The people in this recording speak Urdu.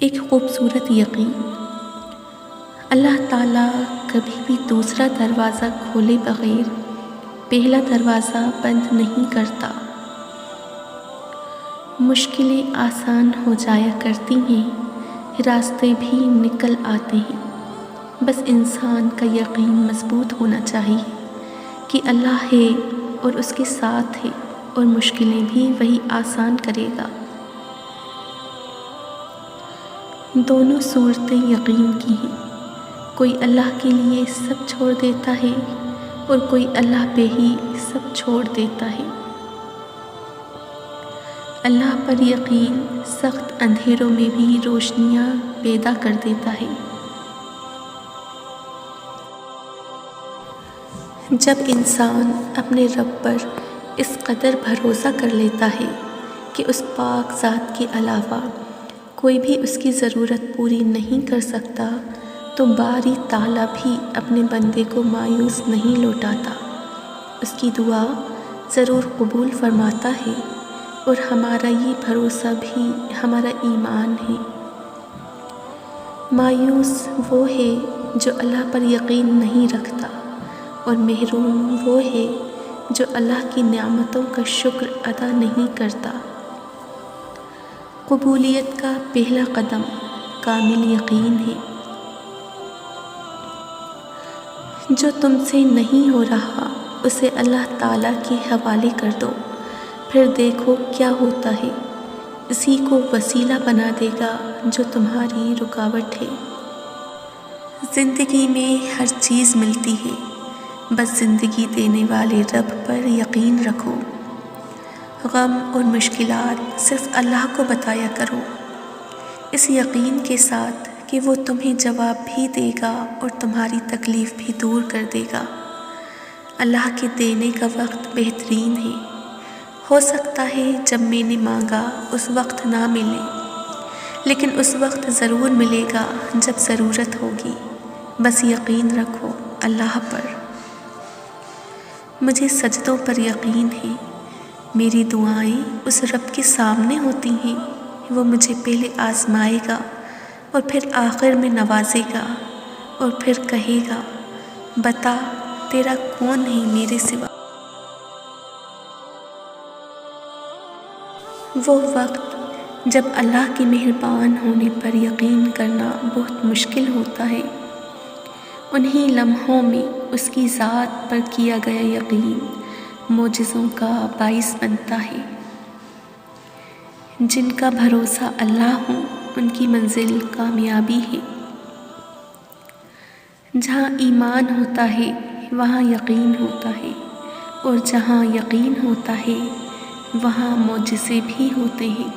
ایک خوبصورت یقین۔ اللہ تعالیٰ کبھی بھی دوسرا دروازہ کھولے بغیر پہلا دروازہ بند نہیں کرتا۔ مشکلیں آسان ہو جایا کرتی ہیں، راستے بھی نکل آتے ہیں، بس انسان کا یقین مضبوط ہونا چاہیے کہ اللہ ہے اور اس کے ساتھ ہے اور مشکلیں بھی وہی آسان کرے گا۔ دونوں صورتیں یقین کی ہیں، کوئی اللہ کے لیے سب چھوڑ دیتا ہے اور کوئی اللہ پہ ہی سب چھوڑ دیتا ہے۔ اللہ پر یقین سخت اندھیروں میں بھی روشنیاں پیدا کر دیتا ہے۔ جب انسان اپنے رب پر اس قدر بھروسہ کر لیتا ہے کہ اس پاک ذات کے علاوہ کوئی بھی اس کی ضرورت پوری نہیں کر سکتا، تو باری تعالیٰ بھی اپنے بندے کو مایوس نہیں لوٹاتا، اس کی دعا ضرور قبول فرماتا ہے، اور ہمارا یہ بھروسہ بھی ہمارا ایمان ہے۔ مایوس وہ ہے جو اللہ پر یقین نہیں رکھتا، اور محروم وہ ہے جو اللہ کی نعمتوں کا شکر ادا نہیں کرتا۔ قبولیت کا پہلا قدم کامل یقین ہے۔ جو تم سے نہیں ہو رہا اسے اللہ تعالیٰ کے حوالے کر دو، پھر دیکھو کیا ہوتا ہے، اسی کو وسیلہ بنا دے گا جو تمہاری رکاوٹ ہے۔ زندگی میں ہر چیز ملتی ہے، بس زندگی دینے والے رب پر یقین رکھو۔ غم اور مشکلات صرف اللہ کو بتایا کرو، اس یقین کے ساتھ کہ وہ تمہیں جواب بھی دے گا اور تمہاری تکلیف بھی دور کر دے گا۔ اللہ کے دینے کا وقت بہترین ہے، ہو سکتا ہے جب میں نے مانگا اس وقت نہ ملے، لیکن اس وقت ضرور ملے گا جب ضرورت ہوگی۔ بس یقین رکھو اللہ پر۔ مجھے سجدوں پر یقین ہے، میری دعائیں اس رب کے سامنے ہوتی ہیں، وہ مجھے پہلے آزمائے گا اور پھر آخر میں نوازے گا، اور پھر کہے گا بتا تیرا کون ہے میرے سوا۔ وہ وقت جب اللہ کے مہربان ہونے پر یقین کرنا بہت مشکل ہوتا ہے، انہی لمحوں میں اس کی ذات پر کیا گیا یقین معجزوں کا باعث بنتا ہے۔ جن کا بھروسہ اللہ ہو ان کی منزل کامیابی ہے۔ جہاں ایمان ہوتا ہے وہاں یقین ہوتا ہے، اور جہاں یقین ہوتا ہے وہاں معجزے بھی ہوتے ہیں۔